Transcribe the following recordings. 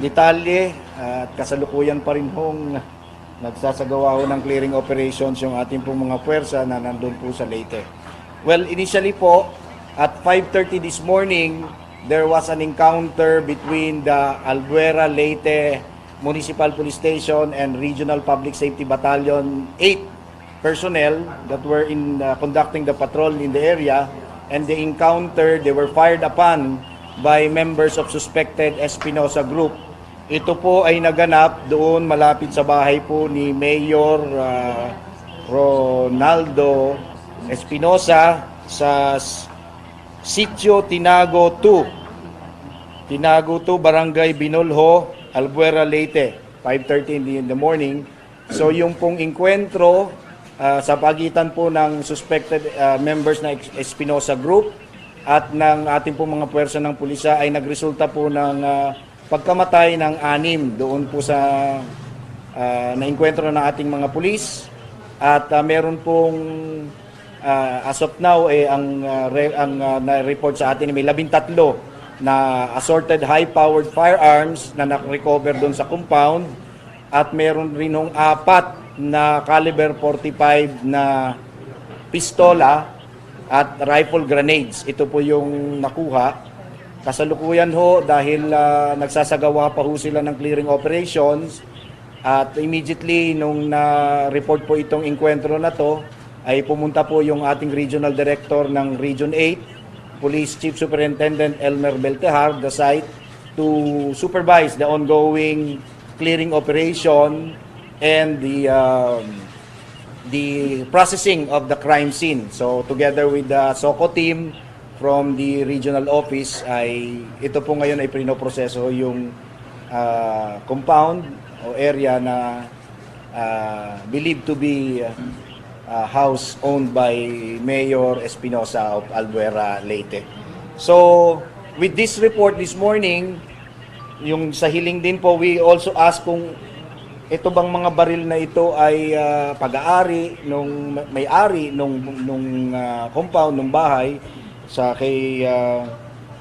detalye at kasalukuyan pa rin hong nagsasagawa ho ng clearing operations yung ating pong mga puwersa na nandun po sa Leyte. Well, initially po, at 5:30 this morning, there was an encounter between the Albuera Leyte Municipal Police Station and Regional Public Safety Battalion 8 personnel that were conducting the patrol in the area, and the encounter, they were fired upon by members of suspected Espinosa Group. Ito po ay naganap doon malapit sa bahay po ni Mayor Ronaldo Espinosa sa Sitio Tinago 2, Barangay Binolho, Albuera, Leyte, 5:30 in the morning. So yung pong enkwentro sa pagitan po ng suspected members ng Espinosa Group at ng ating po mga puwersa ng pulisya ay nagresulta po ng pagkamatay ng 6 doon po sa naengkwentro ng ating mga pulis. At meron pong as of now ang na-report sa atin may 13 na assorted high-powered firearms na na-recover doon sa compound, at meron rin ng 4 na caliber 45 na pistola at rifle grenades. Ito po yung nakuha. Kasalukuyan ho dahil nagsasagawa pa ho sila ng clearing operations, at immediately nung na-report po itong enkwentro na to ay pumunta po yung ating Regional Director ng Region 8, Police Chief Superintendent Elmer Beltehar, the site to supervise the ongoing clearing operation and the processing of the crime scene. So together with the SOCO team from the regional office, ay ito po ngayon ay pinoproseso yung compound o area na believed to be house owned by Mayor Espinosa of Albuera, Leyte. So with this report this morning, yung sa hiling din po, we also ask kung ito bang mga baril na ito ay pag-aari nung may-ari nung compound ng bahay sa kay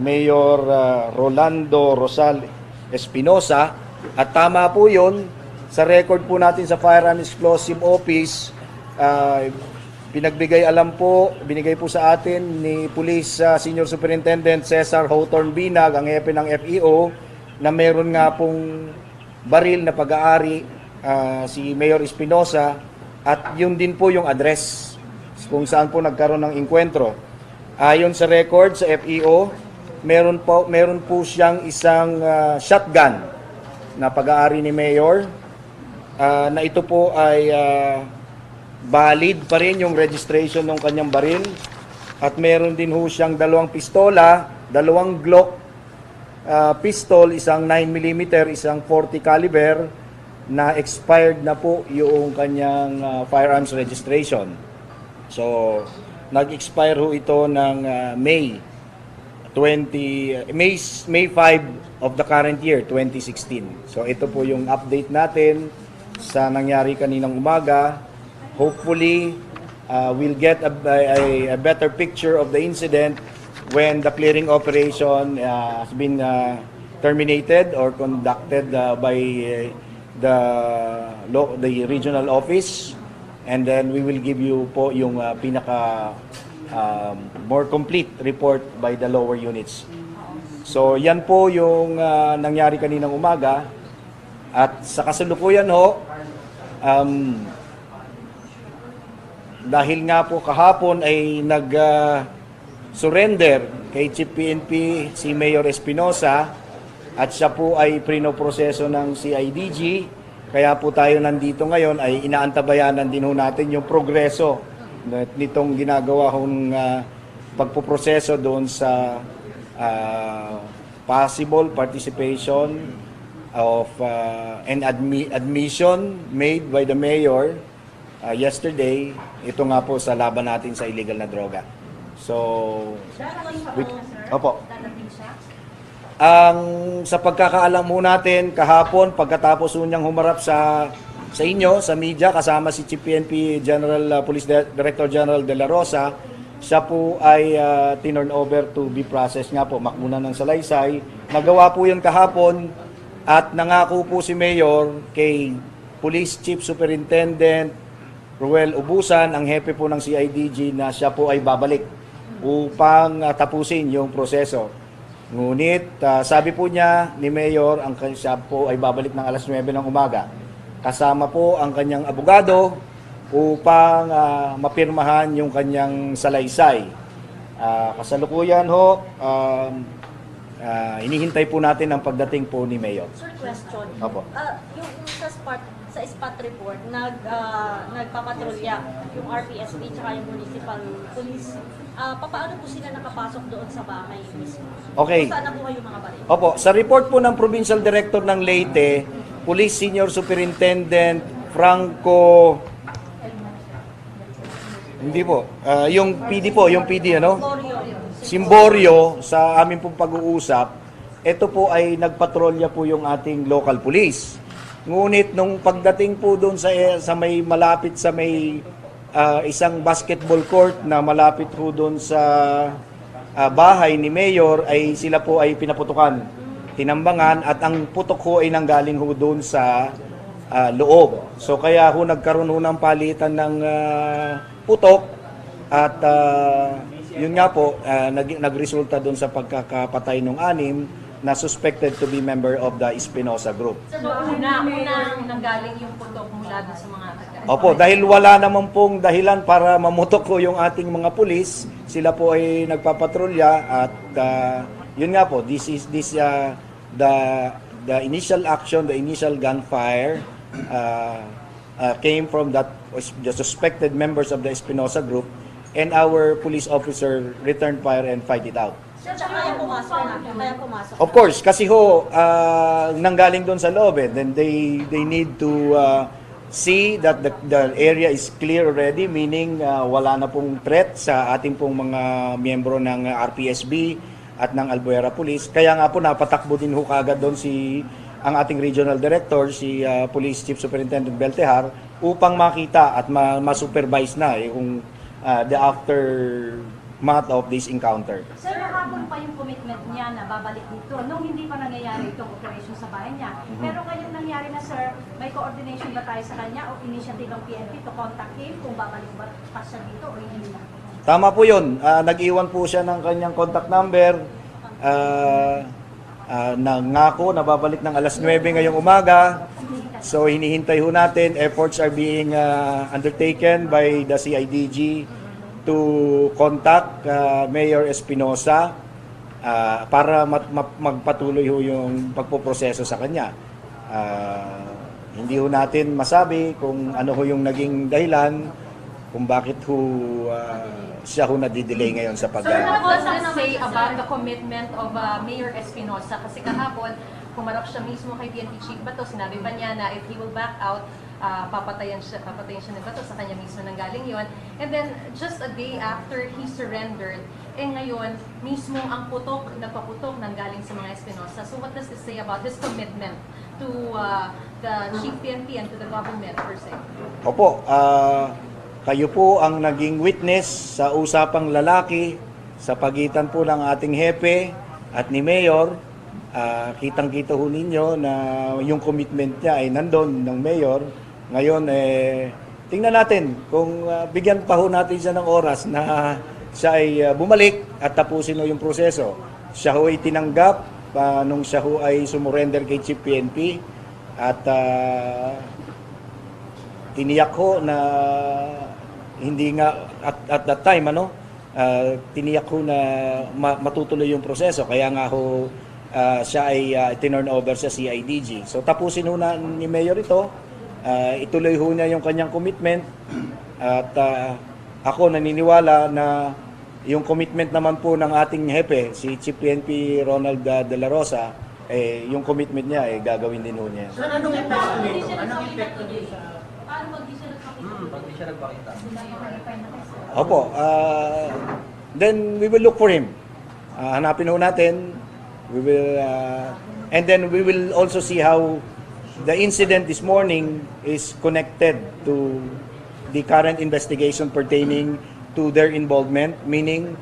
Mayor Rolando Rosal Espinosa. At tama po yun, sa record po natin sa Firearm Explosive Office, binigay po sa atin ni Police Senior Superintendent Cesar Hawthorne Binag, ang hepe ng FEO, na meron nga pong baril na pag-aari si Mayor Espinosa, at yun din po yung address kung saan po nagkaroon ng enkwentro. Ayon sa record sa FEO, meron po siyang isang shotgun na pag-aari ni Mayor, na ito po ay valid pa rin yung registration ng kanyang baril, at meron din ho siyang 2 pistola, 2 Glock pistol, isang 9mm, isang 40 caliber na expired na po yung kanyang firearms registration. So nag-expire ho ito ng May 5 of the current year, 2016. So ito po yung update natin sa nangyari kaninang umaga. Hopefully, we'll get a better picture of the incident when the clearing operation has been terminated or conducted by the regional office, and then we will give you po yung pinaka more complete report by the lower units. So yan po yung nangyari kaninang umaga, at sa kasalukuyan ho, dahil nga po kahapon ay surrender kay Chief PNP si Mayor Espinosa, at siya po ay prinoproseso ng CIDG, kaya po tayo nandito ngayon ay inaantabayanan din ho natin yung progreso nitong ginagawa hong pagpoproseso doon sa possible participation of and admission made by the mayor yesterday, ito nga po sa laban natin sa illegal na droga. So, opo. Ang sa pagkakaalam mo natin kahapon, pagkatapos niyang humarap sa inyo, sa media, kasama si Chief PNP Police Director General De La Rosa, siya po ay tinurn over to be processed nga po, makmuna ng salaysay. Nagawa po yun kahapon, At nangako po si Mayor kay Police Chief Superintendent Ruel Ubusan, ang hepe po ng CIDG, na siya po ay babalik upang tapusin yung proseso. Ngunit sabi po niya ni Mayor, siya po ay babalik ng alas 9 ng umaga. Kasama po ang kanyang abogado upang mapirmahan yung kanyang salaysay. Kasalukuyan ho, hinihintay po natin ang pagdating po ni Mayor. Sir, question. Opo. Yung sa spot report, nagpapatrolya yung RPSB tsaka yung municipal police. Paano po sila nakapasok doon sa bahay mismo? Okay. Kung saan nakuha yung mga baril? Opo, sa report po ng Provincial Director ng Leyte, Police Senior Superintendent Franco, hindi po, yung PD po, yung PD ano? Simborio, sa aming pong pag-uusap, ito po ay nagpatrolya po yung ating local police. Ngunit nung pagdating po doon sa may malapit sa may isang basketball court na malapit po doon sa bahay ni Mayor, ay sila po ay pinaputukan, tinambangan, at ang putok ho ay nanggaling ho doon sa loob. So kaya ho nagkaroon ho ng palitan ng putok at yun nga po, nagresulta doon sa pagkakapatay ng 6 na suspected to be member of the Espinosa Group. So, unang nanggaling yung putok mula doon sa mga taga. Opo, dahil wala naman pong dahilan para mamutok ko yung ating mga pulis, sila po ay nagpapatrolya at yun nga po, this the initial action, the initial gunfire came from the suspected members of the Espinosa Group, and our police officer returned fire and fight it out. Sir, kaya pumasok na. Kaya pumasok. Of course, kasi ho, nanggaling doon sa loob, then they need to see that the area is clear already, meaning wala na pong threat sa ating pong mga miyembro ng RPSB at ng Albuera Police. Kaya nga po napatakbo din ho kagad doon ang ating regional director, si Police Chief Superintendent Beltehar, upang makita at ma-supervise na kung the aftermath of this encounter. Sir, nakapon pa yung commitment niya na babalik dito nung hindi pa nangyayari itong operation sa bahay niya. Pero ngayong nangyari na, sir, may coordination ba tayo sa kanya o initiative ng PNP to contact him kung babalik ba pa siya dito o hindi na? Tama po yun. Nag-iwan po siya ng kanyang contact number. Nangako na babalik ng alas 9 ngayong umaga. So hinihintay ho natin. Efforts are being undertaken by the CIDG to contact Mayor Espinosa para magpatuloy ho yung pagpoproseso sa kanya. Hindi ho natin masabi kung ano ho yung naging dahilan, kung bakit ho siya ho nadidelay ngayon sa Sir, what does this say about the commitment of Mayor Espinosa? Kasi kahapon, kumarap siya mismo kay PNP Chief Bato, sinabi pa niya na if he will back out, papatayan siya ng Bato, sa kanya mismo nanggaling yon. And then, just a day after he surrendered, ngayon, mismo ang nagpaputok nanggaling sa mga Espinosa. So what does this say about his commitment to the Chief PNP and to the government per se? Opo, kayo po ang naging witness sa usapang lalaki sa pagitan po ng ating hepe at ni Mayor. Kitang-kita ho ninyo na yung commitment niya ay nandun ng Mayor. Ngayon, tingnan natin kung bigyan pa ho natin siya ng oras na siya ay bumalik at tapusin ho yung proseso. Siya ho ay tinanggap nung siya ho ay sumurrender kay Chief PNP at tiniyak ho na hindi nga at that time tiniyak ho na matutuloy yung proseso, kaya nga ho siya ay tinurn over sa CIDG. So tapusin ho na ni Mayor ito, ituloy ho niya yung kanyang commitment at ako naniniwala na yung commitment naman po ng ating hepe, si Chief PNP Ronald De La Rosa, yung commitment niya gagawin din ho niya. Sir, anong epekto nito? Anong epekto nito sa... Paano pag di siya nagpakita? Pag di siya nagpakita. Opo, then we will look for him. Hanapin ho natin. We will, and then we will also see how the incident this morning is connected to the current investigation pertaining to their involvement, meaning